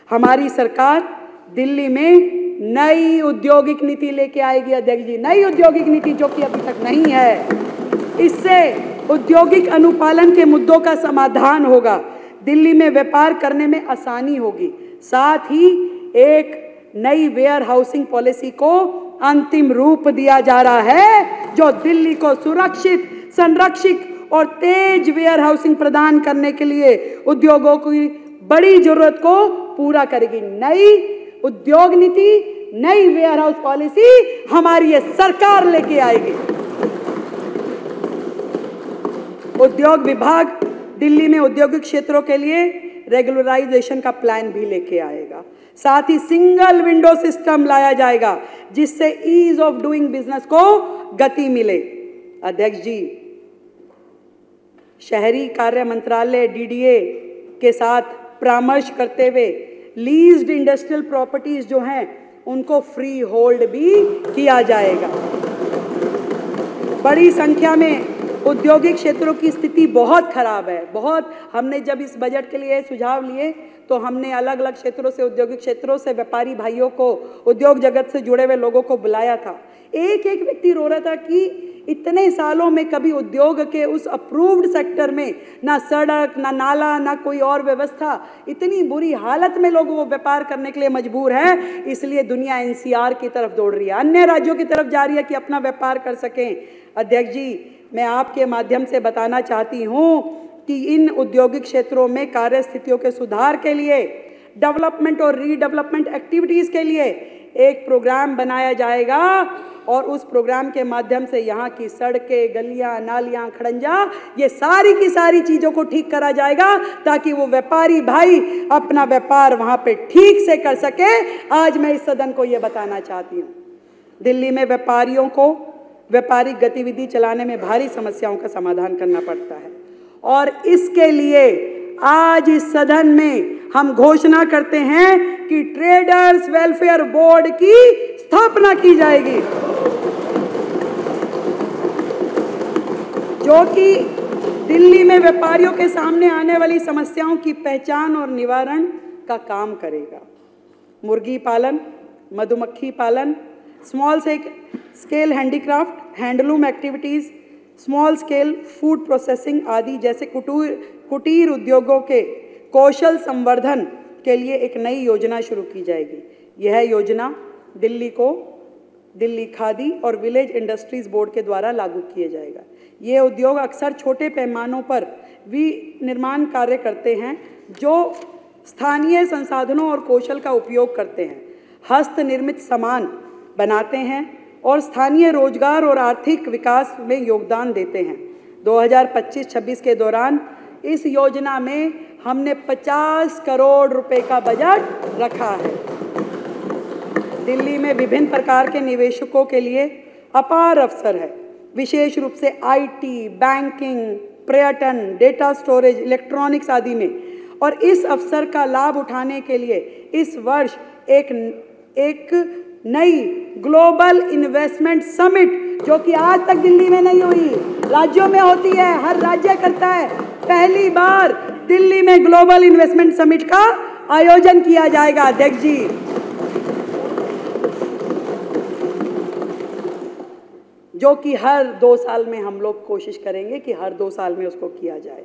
हमारी सरकार दिल्ली में नई औद्योगिक नीति लेके आएगी अध्यक्ष जी, नई औद्योगिक नीति जो कि अभी तक नहीं है। इससे औद्योगिक अनुपालन के मुद्दों का समाधान होगा, दिल्ली में व्यापार करने में आसानी होगी। साथ ही एक नई वेयर हाउसिंग पॉलिसी को अंतिम रूप दिया जा रहा है जो दिल्ली को सुरक्षित, संरक्षित और तेज वेयर हाउसिंग प्रदान करने के लिए उद्योगों की बड़ी जरूरत को पूरा करेगी। नई उद्योग नीति, नई वेयर हाउस पॉलिसी हमारी ये सरकार लेके आएगी। उद्योग विभाग दिल्ली में औद्योगिक क्षेत्रों के लिए रेगुलराइजेशन का प्लान भी लेके आएगा। साथ ही सिंगल विंडो सिस्टम लाया जाएगा जिससे ईज ऑफ डूइंग बिजनेस को गति मिले। अध्यक्ष जी, शहरी कार्य मंत्रालय डीडीए के साथ परामर्श करते हुए लीज्ड इंडस्ट्रियल प्रॉपर्टीज जो हैं उनको फ्री होल्ड भी किया जाएगा। बड़ी संख्या में औद्योगिक क्षेत्रों की स्थिति बहुत खराब है। हमने जब इस बजट के लिए सुझाव लिए तो हमने अलग अलग क्षेत्रों से, औद्योगिक क्षेत्रों से व्यापारी भाइयों को, उद्योग जगत से जुड़े हुए लोगों को बुलाया था। एक एक व्यक्ति रो रहा था कि इतने सालों में कभी उद्योग के उस अप्रूव्ड सेक्टर में ना सड़क, ना नाला, ना कोई और व्यवस्था, इतनी बुरी हालत में लोग वो व्यापार करने के लिए मजबूर है। इसलिए दुनिया एनसीआर की तरफ दौड़ रही है, अन्य राज्यों की तरफ जा रही है कि अपना व्यापार कर सकें। अध्यक्ष जी, मैं आपके माध्यम से बताना चाहती हूँ कि इन औद्योगिक क्षेत्रों में कार्य स्थितियों के सुधार के लिए, डेवलपमेंट और रीडेवलपमेंट एक्टिविटीज़ के लिए एक प्रोग्राम बनाया जाएगा और उस प्रोग्राम के माध्यम से यहाँ की सड़कें, गलियाँ, नालियाँ, खड़ंजा, ये सारी की सारी चीज़ों को ठीक करा जाएगा ताकि वो व्यापारी भाई अपना व्यापार वहाँ पे ठीक से कर सके। आज मैं इस सदन को ये बताना चाहती हूँ, दिल्ली में व्यापारियों को व्यापारिक गतिविधि चलाने में भारी समस्याओं का समाधान करना पड़ता है और इसके लिए आज इस सदन में हम घोषणा करते हैं कि ट्रेडर्स वेलफेयर बोर्ड की स्थापना की जाएगी जो कि दिल्ली में व्यापारियों के सामने आने वाली समस्याओं की पहचान और निवारण का काम करेगा। मुर्गी पालन, मधुमक्खी पालन, small scale handicraft, handloom activities, small scale food processing आदि जैसे कुटीर उद्योगों के कौशल संवर्धन के लिए एक नई योजना शुरू की जाएगी। यह योजना दिल्ली खादी और विलेज इंडस्ट्रीज बोर्ड के द्वारा लागू किया जाएगा। ये उद्योग अक्सर छोटे पैमानों पर विनिर्माण कार्य करते हैं जो स्थानीय संसाधनों और कौशल का उपयोग करते हैं, हस्त निर्मित सामान बनाते हैं और स्थानीय रोजगार और आर्थिक विकास में योगदान देते हैं। 2025-26 के दौरान इस योजना में हमने 50 करोड़ रुपए का बजट रखा है। दिल्ली में विभिन्न प्रकार के निवेशकों के लिए अपार अवसर है, विशेष रूप से आईटी, बैंकिंग, पर्यटन, डेटा स्टोरेज, इलेक्ट्रॉनिक्स आदि में। और इस अवसर का लाभ उठाने के लिए इस वर्ष एक नई ग्लोबल इन्वेस्टमेंट समिट जो कि आज तक दिल्ली में नहीं हुई, राज्यों में होती है, हर राज्य करता है, पहली बार दिल्ली में ग्लोबल इन्वेस्टमेंट समिट का आयोजन किया जाएगा। अध्यक्ष जी, जो कि हर 2 साल में हम लोग कोशिश करेंगे कि हर 2 साल में उसको किया जाए।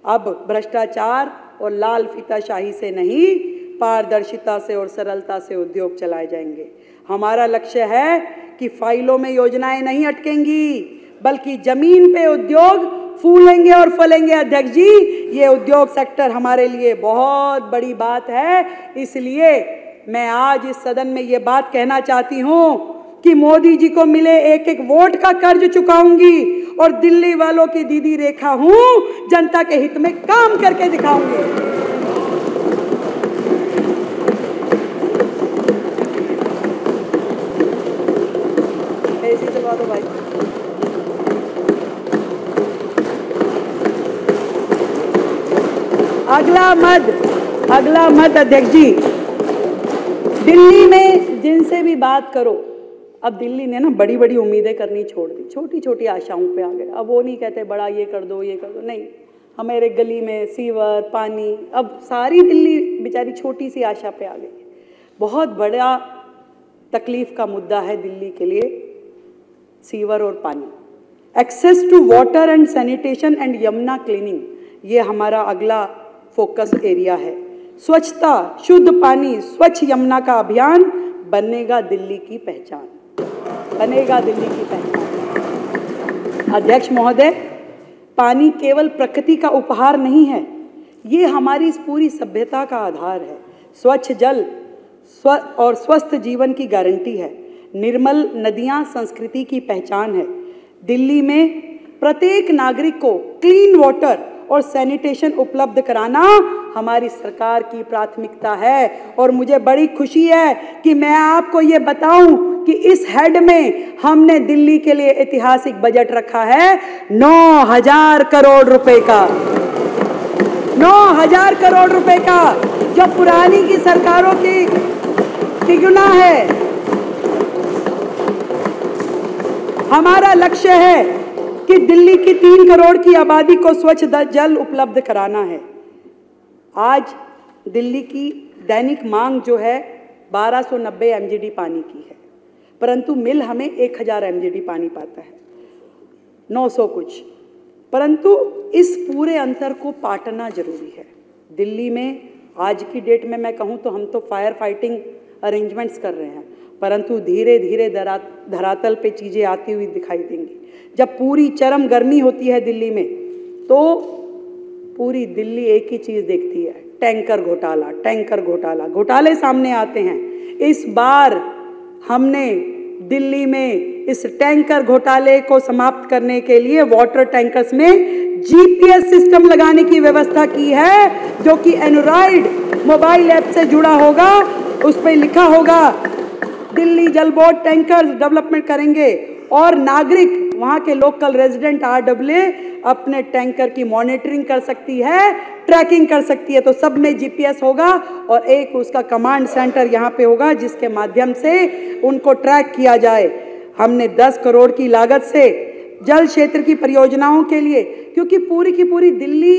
अब भ्रष्टाचार और लाल फीताशाही से नहीं, पारदर्शिता से और सरलता से उद्योग चलाए जाएंगे। हमारा लक्ष्य है कि फाइलों में योजनाएं नहीं अटकेंगी बल्कि जमीन पे उद्योग फूलेंगे और फलेंगे। अध्यक्ष जी, ये उद्योग सेक्टर हमारे लिए बहुत बड़ी बात है। इसलिए मैं आज इस सदन में ये बात कहना चाहती हूँ कि मोदी जी को मिले एक एक वोट का कर्ज चुकाऊंगी और दिल्ली वालों की दीदी रेखा हूँ, जनता के हित में काम करके दिखाऊंगी। दो भाई, अगला मत अध्यक्ष जी, दिल्ली में जिनसे भी बात करो, अब दिल्ली ने ना बड़ी बड़ी उम्मीदें करनी छोड़ दी, छोटी छोटी आशाओं पे आ गए। अब वो नहीं कहते बड़ा ये कर दो, नहीं। हमारे गली में सीवर, पानी, अब सारी दिल्ली बेचारी छोटी सी आशा पे आ गई। बहुत बड़ा तकलीफ का मुद्दा है दिल्ली के लिए सीवर और पानी। Access to water and sanitation and Yamuna cleaning, ये हमारा अगला फोकस एरिया है। स्वच्छता, शुद्ध पानी, स्वच्छ यमुना का अभियान बनेगा दिल्ली की पहचान, बनेगा दिल्ली की पहचान। अध्यक्ष महोदय, पानी केवल प्रकृति का उपहार नहीं है, ये हमारी इस पूरी सभ्यता का आधार है। स्वच्छ जल और स्वस्थ जीवन की गारंटी है। निर्मल नदियां संस्कृति की पहचान है। दिल्ली में प्रत्येक नागरिक को क्लीन वाटर और सैनिटेशन उपलब्ध कराना हमारी सरकार की प्राथमिकता है। और मुझे बड़ी खुशी है कि मैं आपको ये बताऊं कि इस हेड में हमने दिल्ली के लिए ऐतिहासिक बजट रखा है 9,000 करोड़ रुपए का, 9,000 करोड़ रुपए का, जो पुरानी की सरकारों की तिगुना है। हमारा लक्ष्य है कि दिल्ली की 3 करोड़ की आबादी को स्वच्छ जल उपलब्ध कराना है। आज दिल्ली की दैनिक मांग जो है 1290 MGD पानी की है, परंतु मिल हमें 1000 MGD पानी पाता है, 900 कुछ। परंतु इस पूरे अंतर को पाटना जरूरी है। दिल्ली में आज की डेट में मैं कहूँ तो हम तो फायर फाइटिंग अरेंजमेंट्स कर रहे हैं, परंतु धीरे धीरे धरातल पे चीज़ें आती हुई दिखाई देंगी। जब पूरी चरम गर्मी होती है दिल्ली में तो पूरी दिल्ली एक ही चीज़ देखती है, टैंकर घोटाला, टैंकर घोटाला, घोटाले सामने आते हैं। इस बार हमने दिल्ली में इस टैंकर घोटाले को समाप्त करने के लिए वाटर टैंकर्स में GPS सिस्टम लगाने की व्यवस्था की है, जो कि एंड्रॉइड मोबाइल ऐप से जुड़ा होगा। उस पर लिखा होगा दिल्ली जल बोर्ड टैंकर डेवलपमेंट करेंगे और नागरिक, वहाँ के लोकल रेजिडेंट RWA अपने टैंकर की मॉनिटरिंग कर सकती है, ट्रैकिंग कर सकती है। तो सब में GPS होगा और एक उसका कमांड सेंटर यहाँ पे होगा जिसके माध्यम से उनको ट्रैक किया जाए। हमने 10 करोड़ की लागत से जल क्षेत्र की परियोजनाओं के लिए, क्योंकि पूरी की पूरी दिल्ली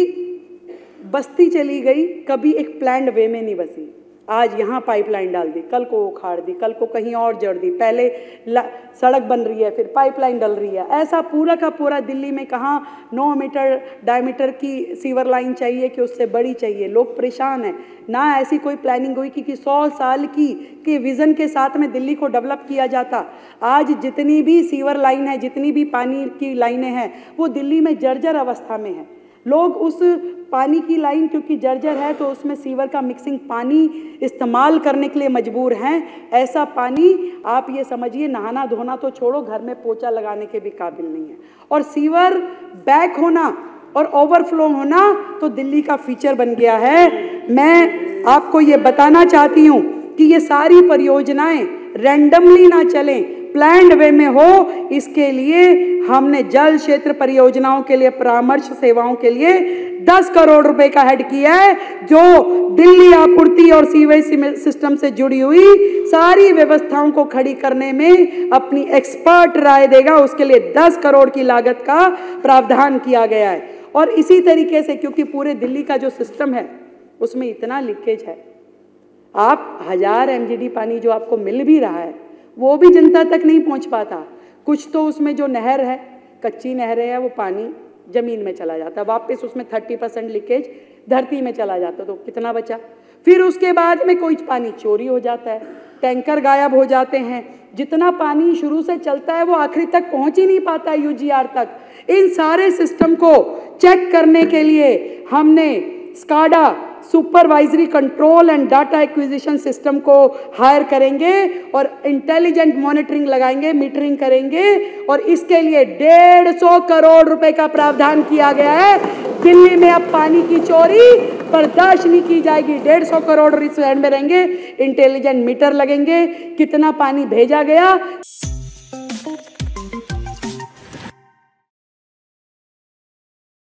बस्ती चली गई, कभी एक प्लान्ड वे में नहीं बसी। आज यहाँ पाइपलाइन डाल दी, कल को उखाड़ दी, कल को कहीं और जड़ दी, पहले सड़क बन रही है, फिर पाइपलाइन डल रही है। ऐसा पूरा का पूरा दिल्ली में कहाँ 9 मीटर डायमीटर की सीवर लाइन चाहिए कि उससे बड़ी चाहिए। लोग परेशान हैं, ना ऐसी कोई प्लानिंग हुई कि 100 साल की विज़न के साथ में दिल्ली को डेवलप किया जाता। आज जितनी भी सीवर लाइन है, जितनी भी पानी की लाइनें हैं, वो दिल्ली में जर्जर अवस्था में है। लोग उस पानी की लाइन क्योंकि जर्जर है तो उसमें सीवर का मिक्सिंग पानी इस्तेमाल करने के लिए मजबूर हैं। ऐसा पानी आप ये समझिए नहाना धोना तो छोड़ो, घर में पोछा लगाने के भी काबिल नहीं है। और सीवर बैक होना और ओवरफ्लो होना तो दिल्ली का फीचर बन गया है। मैं आपको ये बताना चाहती हूँ कि ये सारी परियोजनाएं रैंडमली ना चलें, प्लान्ड वे में हो। इसके लिए हमने जल क्षेत्र परियोजनाओं के लिए परामर्श सेवाओं के लिए 10 करोड़ रुपए का हेड किया है, जो दिल्ली आपूर्ति और सीवेज सिस्टम से जुड़ी हुई सारी व्यवस्थाओं को खड़ी करने में अपनी एक्सपर्ट राय देगा। उसके लिए 10 करोड़ की लागत का प्रावधान किया गया है। और इसी तरीके से क्योंकि पूरे दिल्ली का जो सिस्टम है उसमें इतना लीकेज है, आप 1000 MGD पानी जो आपको मिल भी रहा है वो भी जनता तक नहीं पहुंच पाता। कुछ तो उसमें जो नहर है, कच्ची नहरें है, वो पानी जमीन में चला जाता है, वापस उसमें 30% लीकेज धरती में चला जाता, तो कितना बचा। फिर उसके बाद में कोई पानी चोरी हो जाता है, टैंकर गायब हो जाते हैं। जितना पानी शुरू से चलता है वो आखिरी तक पहुंच ही नहीं पाता UGR तक। इन सारे सिस्टम को चेक करने के लिए हमने SCADA supervisory control and data acquisition system को हायर करेंगे और इंटेलिजेंट मॉनिटरिंग लगाएंगे, मीटरिंग करेंगे। और इसके लिए 150 करोड़ रुपए का प्रावधान किया गया है। दिल्ली में अब पानी की चोरी बर्दाश्त नहीं की जाएगी। 150 करोड़ इस हैंड में रहेंगे, इंटेलिजेंट मीटर लगेंगे, कितना पानी भेजा गया।